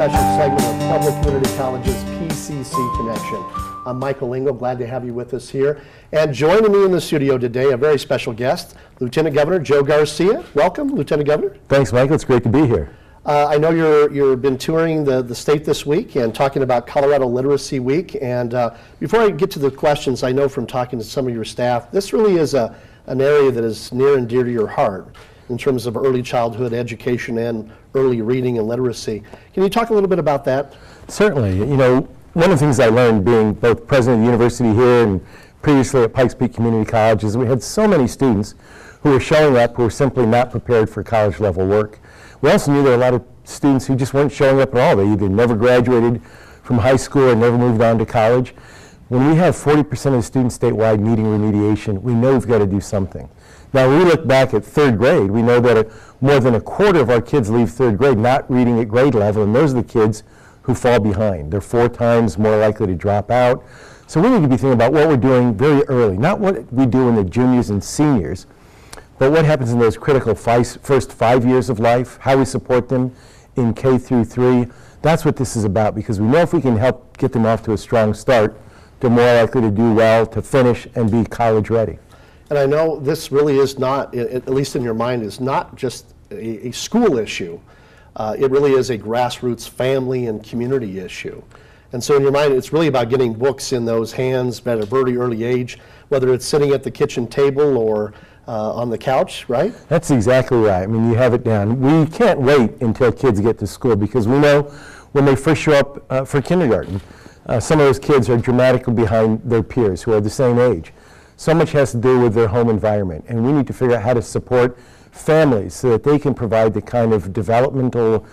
special segment of Pueblo Community College's PCC Connection. I'm Michael Lingo, glad to have you with us here. And joining me in the studio today, a very special guest, Lieutenant Governor Joe Garcia. Welcome, Lieutenant Governor. Thanks, Michael. It's great to be here. I know you've been touring the state this week and talking about Colorado Literacy Week. And before I get to the questions, I know from talking to some of your staff, this really is an area that is near and dear to your heart in terms of early childhood education and early reading and literacy. Can you talk a little bit about that? Certainly. You know, one of the things I learned being both president of the university here and previously at Pikes Peak Community College is we had so many students who were showing up who were simply not prepared for college level work. We also knew there were a lot of students who just weren't showing up at all. They either never graduated from high school or never moved on to college. When we have 40% of the students statewide needing remediation, we know we've got to do something. Now, when we look back at third grade, we know that more than a quarter of our kids leave third grade not reading at grade level, and those are the kids who fall behind. They're 4 times more likely to drop out. So we need to be thinking about what we're doing very early, not what we do in the juniors and seniors, but what happens in those critical first 5 years of life, how we support them in K through 3. That's what this is about, because we know if we can help get them off to a strong start, they're more likely to do well, to finish, and be college ready. And I know this really is not, at least in your mind, is not just a school issue. It really is a grassroots family and community issue. And so in your mind, it's really about getting books in those hands at a very early age, whether it's sitting at the kitchen table or on the couch, right? That's exactly right. I mean, you have it down. We can't wait until kids get to school, because we know when they first show up for kindergarten, some of those kids are dramatically behind their peers who are the same age. So much has to do with their home environment, and we need to figure out how to support families so that they can provide the kind of developmental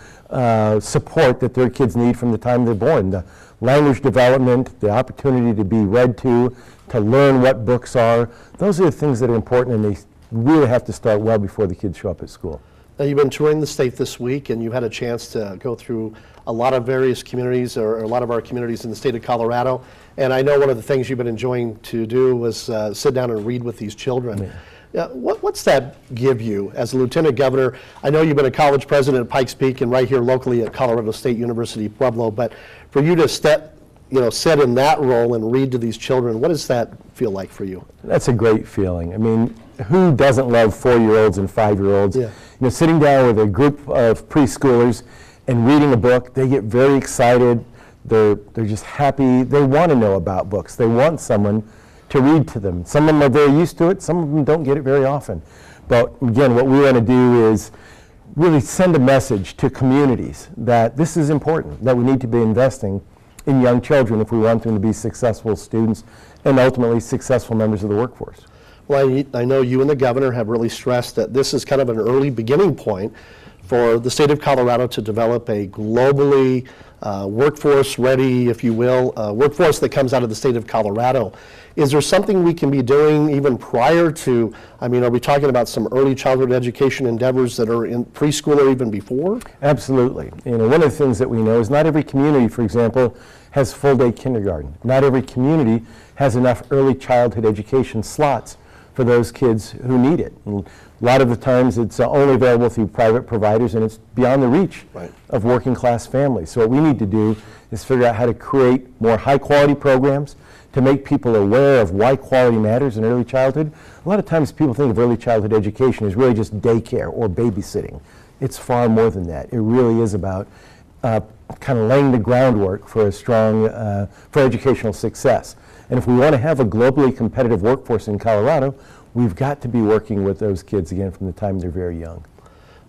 support that their kids need from the time they're born. The language development, the opportunity to be read to learn what books are, those are the things that are important, and they really have to start well before the kids show up at school. Now, you've been touring the state this week, and you've had a chance to go through a lot of various communities, or a lot of our communities in the state of Colorado. And I know one of the things you've been enjoying to do was sit down and read with these children. Yeah. What's that give you as a lieutenant governor? I know you've been a college president at Pikes Peak and right here locally at Colorado State University Pueblo, but for you to sit in that role and read to these children, what does that feel like for you? That's a great feeling. I mean, who doesn't love 4-year-olds and 5-year-olds? Yeah. You know, sitting down with a group of preschoolers and reading a book, they get very excited. They're just happy. They want to know about books. They want someone to read to them. Some of them are very used to it. Some of them don't get it very often. But again, what we want to do is really send a message to communities that this is important, that we need to be investing in young children if we want them to be successful students and ultimately successful members of the workforce. Well, I know you and the governor have really stressed that this is kind of an early beginning point for the state of Colorado to develop a globally workforce ready, if you will, workforce that comes out of the state of Colorado. Is there something we can be doing even prior to, I mean, are we talking about some early childhood education endeavors that are in preschool or even before? Absolutely. You know, one of the things that we know is not every community, for example, has full-day kindergarten. Not every community has enough early childhood education slots for those kids who need it. And a lot of the times it's only available through private providers, and it's beyond the reach of working class families. So what we need to do is figure out how to create more high quality programs to make people aware of why quality matters in early childhood. A lot of times people think of early childhood education as really just daycare or babysitting. It's far more than that. It really is about kind of laying the groundwork for a strong, for educational success. And if we want to have a globally competitive workforce in Colorado, we've got to be working with those kids again from the time they're very young.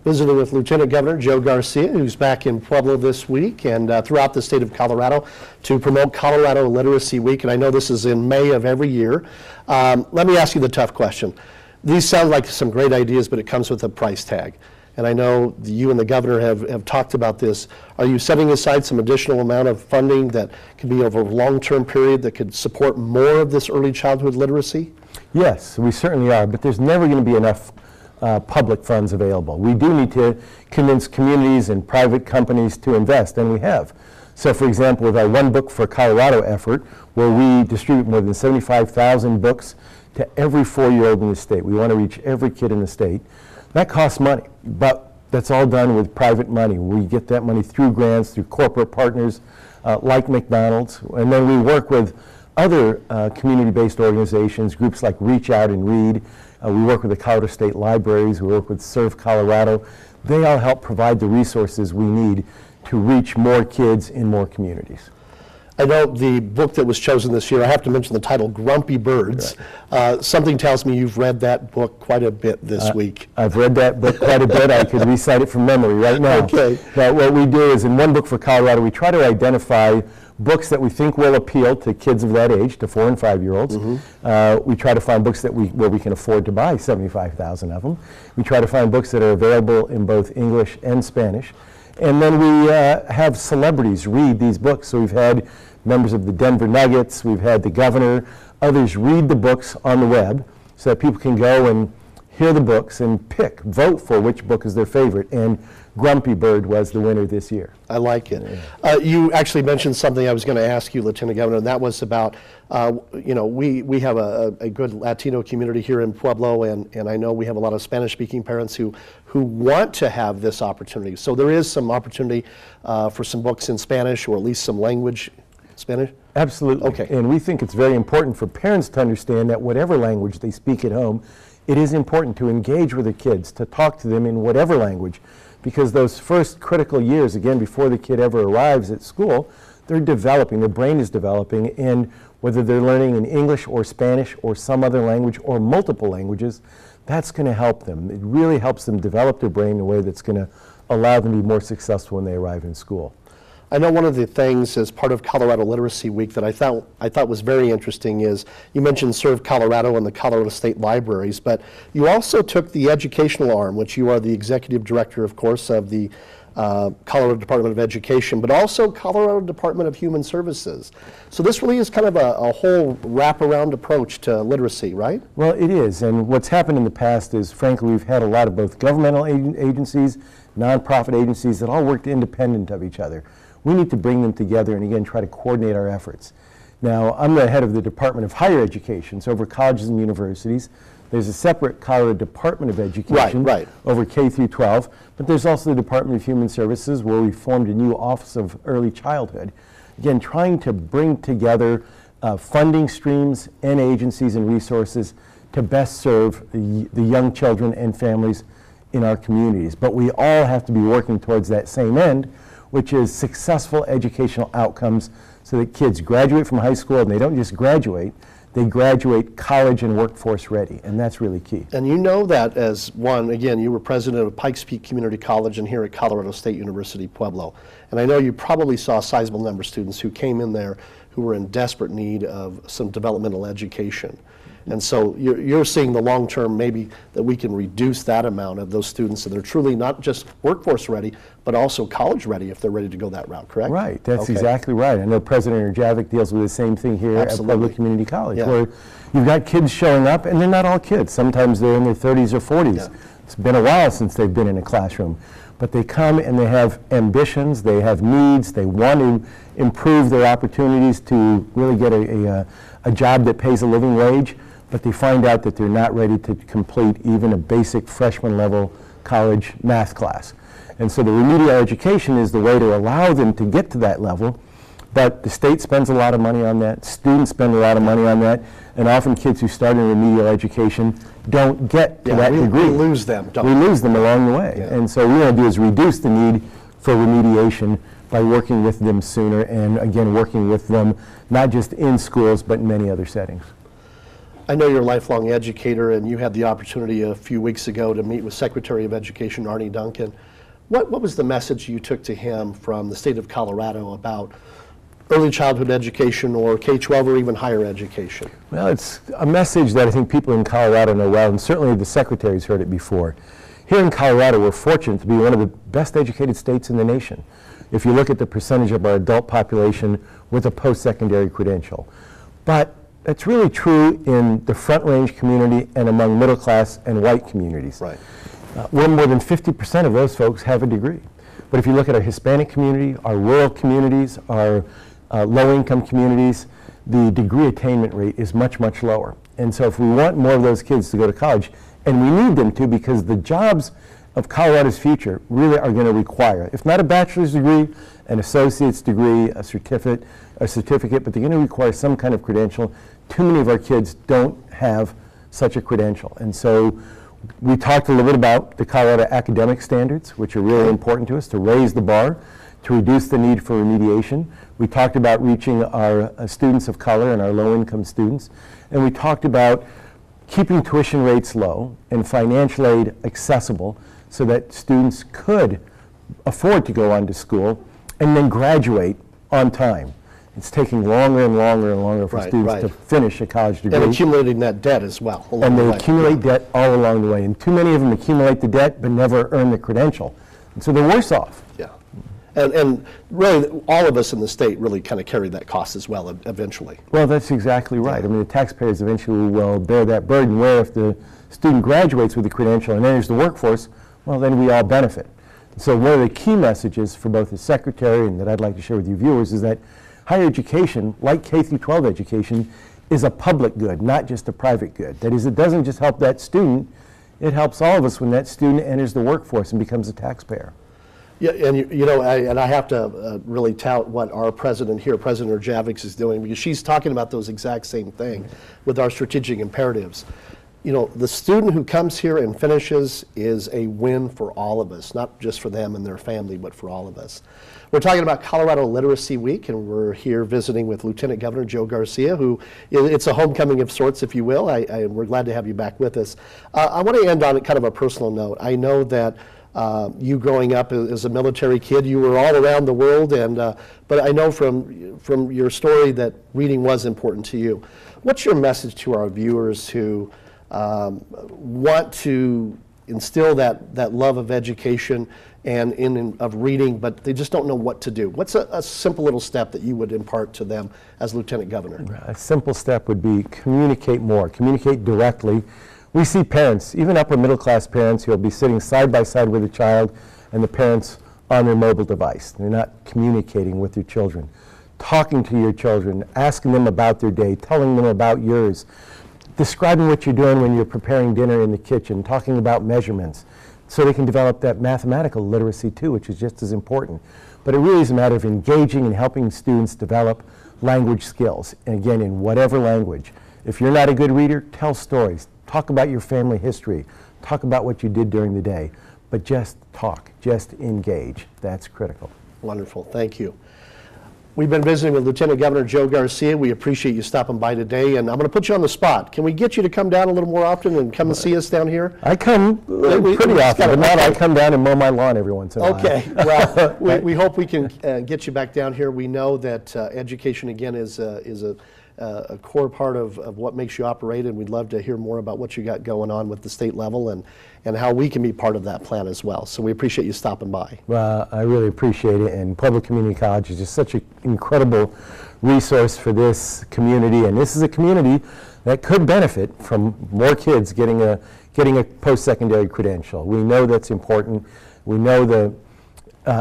Visiting with Lieutenant Governor Joe Garcia, who's back in Pueblo this week and throughout the state of Colorado to promote Colorado Literacy Week. And I know this is in May of every year. Let me ask you the tough question. These sound like some great ideas, but it comes with a price tag. And I know you and the governor have talked about this. Are you setting aside some additional amount of funding that could be over a long-term period that could support more of this early childhood literacy? Yes, we certainly are, but there's never going to be enough public funds available. We do need to convince communities and private companies to invest, and we have. So for example, with our One Book for Colorado effort, where we distribute more than 75,000 books to every 4-year-old in the state. We want to reach every kid in the state. That costs money, but That's all done with private money. We get that money through grants, through corporate partners like McDonald's, and then we work with other community-based organizations, groups like Reach Out and Read. We work with the Colorado State Libraries. We work with Serve Colorado. They all help provide the resources we need to reach more kids in more communities. I know the book that was chosen this year, I have to mention the title, Grumpy Birds. Right. Something tells me you've read that book quite a bit this week. I've read that book quite a bit. I could recite it from memory right now. Okay. Now, what we do is, in One Book for Colorado, we try to identify books that we think will appeal to kids of that age, to 4 and 5-year-olds. We try to find books where we can afford to buy 75,000 of them. We try to find books that are available in both English and Spanish. And then we have celebrities read these books. So we've had members of the Denver Nuggets, we've had the governor, others read the books on the web so that people can go and hear the books and vote for which book is their favorite. And Grumpy Bird was the winner this year. I like it. You actually mentioned something I was going to ask you, Lieutenant Governor, and that was about, we have a good Latino community here in Pueblo, and I know we have a lot of Spanish-speaking parents who want to have this opportunity. So there is some opportunity for some books in Spanish, or at least some language Spanish? Absolutely. Okay. And we think it's very important for parents to understand that whatever language they speak at home, it is important to engage with their kids, to talk to them in whatever language, because those first critical years, again, before the kid ever arrives at school, they're developing, their brain is developing, and whether they're learning in English or Spanish or some other language or multiple languages, that's going to help them. It really helps them develop their brain in a way that's going to allow them to be more successful when they arrive in school. I know one of the things as part of Colorado Literacy Week that I thought was very interesting is you mentioned Serve Colorado and the Colorado State Libraries, but you also took the educational arm, which you are the executive director, of course, of the Colorado Department of Education, but also Colorado Department of Human Services. So this really is kind of a whole wraparound approach to literacy, right? Well, it is, and what's happened in the past is, frankly, we've had a lot of both governmental agencies, nonprofit agencies that all worked independent of each other. We need to bring them together and, again, try to coordinate our efforts. Now, I'm the head of the Department of Higher Education, so over colleges and universities. There's a separate Colorado Department of Education right. over K through 12, but there's also the Department of Human Services, where we formed a new Office of Early Childhood. Again, trying to bring together funding streams and agencies and resources to best serve the young children and families in our communities. But we all have to be working towards that same end, which is successful educational outcomes so that kids graduate from high school and they don't just graduate, they graduate college and workforce ready, and that's really key. And you know that as one, again, you were president of Pikes Peak Community College and here at Colorado State University, Pueblo. And I know you probably saw a sizable number of students who came in there who were in desperate need of some developmental education. And so you're seeing the long term, maybe that we can reduce that amount of those students so they're truly not just workforce ready, but also college ready if they're ready to go that route, correct? Right, that's exactly right. I know President Erjavik deals with the same thing here at Pueblo Community College, where you've got kids showing up, and they're not all kids. Sometimes they're in their 30s or 40s. Yeah. It's been a while since they've been in a classroom. But they come and they have ambitions, they have needs, they want to improve their opportunities to really get a job that pays a living wage, but they find out that they're not ready to complete even a basic freshman level college math class. And so the remedial education is the way to allow them to get to that level, but the state spends a lot of money on that, students spend a lot of money on that, and often kids who start in remedial education don't get to that degree. We lose them, don't we? We lose them along the way. Yeah. And so what we want to do is reduce the need for remediation by working with them sooner and, again, working with them not just in schools but in many other settings. I know you're a lifelong educator, and you had the opportunity a few weeks ago to meet with Secretary of Education Arne Duncan. What was the message you took to him from the state of Colorado about early childhood education or K-12 or even higher education? Well, it's a message that I think people in Colorado know well, and certainly the Secretary's heard it before. Here in Colorado, we're fortunate to be one of the best educated states in the nation, if you look at the percentage of our adult population with a post-secondary credential. But it's really true in the Front Range community and among middle class and white communities. Right. Well, more than 50% of those folks have a degree. But if you look at our Hispanic community, our rural communities, our low-income communities, the degree attainment rate is much, much lower. And so if we want more of those kids to go to college, and we need them to because the jobs of Colorado's future really are going to require, if not a bachelor's degree, an associate's degree, a certificate, but they're going to require some kind of credential. Too many of our kids don't have such a credential. And so we talked a little bit about the Colorado academic standards, which are really important to us, to raise the bar, to reduce the need for remediation. We talked about reaching our students of color and our low-income students. And we talked about keeping tuition rates low and financial aid accessible so that students could afford to go on to school and then graduate on time. It's taking longer and longer and longer for students to finish a college degree. And accumulating that debt as well. And they accumulate debt all along the way. And too many of them accumulate the debt but never earn the credential. And so they're worse off. Yeah. And really, all of us in the state really kind of carry that cost as well eventually. Well, that's exactly right. I mean, the taxpayers eventually will bear that burden, where if the student graduates with a credential and enters the workforce, well, then we all benefit. So one of the key messages for both the Secretary and that I'd like to share with you viewers is that higher education, like K-12 education, is a public good, not just a private good. That is, it doesn't just help that student, it helps all of us when that student enters the workforce and becomes a taxpayer. Yeah, and I have to really tout what our president here, President Erjavix, is doing, because she's talking about those exact same thing with our strategic imperatives. You know, the student who comes here and finishes is a win for all of us, not just for them and their family, but for all of us. We're talking about Colorado Literacy Week, and we're here visiting with Lieutenant Governor Joe Garcia, who, it's a homecoming of sorts, if you will. We're glad to have you back with us. I want to end on kind of a personal note. I know that you growing up as a military kid, you were all around the world, and but I know from your story that reading was important to you. What's your message to our viewers who want to instill that love of education and of reading, but they just don't know what to do? What's a simple little step that you would impart to them as Lieutenant Governor? A simple step would be communicate more, communicate directly. We see parents, even upper middle class parents, who will be sitting side by side with a child and the parents on their mobile device. They're not communicating with their children, talking to your children, asking them about their day, telling them about yours, describing what you're doing when you're preparing dinner in the kitchen, talking about measurements, so they can develop that mathematical literacy too, which is just as important. But it really is a matter of engaging and helping students develop language skills, and again, in whatever language. If you're not a good reader, tell stories. Talk about your family history. Talk about what you did during the day. But just talk, just engage. That's critical. Wonderful, thank you. We've been visiting with Lieutenant Governor Joe Garcia. We appreciate you stopping by today, and I'm going to put you on the spot. Can we get you to come down a little more often and come and see us down here? I come pretty often, but not I come down and mow my lawn every once in a while. Okay, well, we hope we can get you back down here. We know that education, again, is a core part of what makes you operate, and we'd love to hear more about what you got going on with the state level and how we can be part of that plan as well. So we appreciate you stopping by. Well, I really appreciate it, and Public Community College is just such an incredible resource for this community, and this is a community that could benefit from more kids getting a post-secondary credential. We know that's important. We know the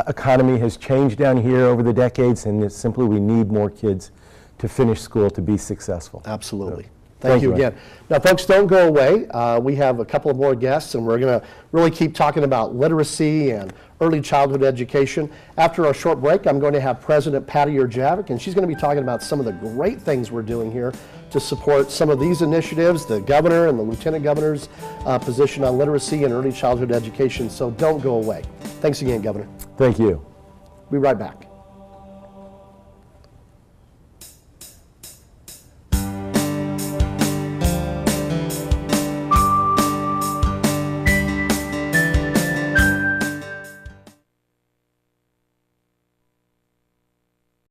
economy has changed down here over the decades, and it's simply we need more kids to finish school to be successful. Absolutely. Thank you again. Now, folks, don't go away. We have a couple of more guests, and we're going to really keep talking about literacy and early childhood education. After our short break, I'm going to have President Patty Erjavix, and she's going to be talking about some of the great things we're doing here to support some of these initiatives, the governor and the lieutenant governor's position on literacy and early childhood education. So don't go away. Thanks again, Governor. Thank you. We'll be right back.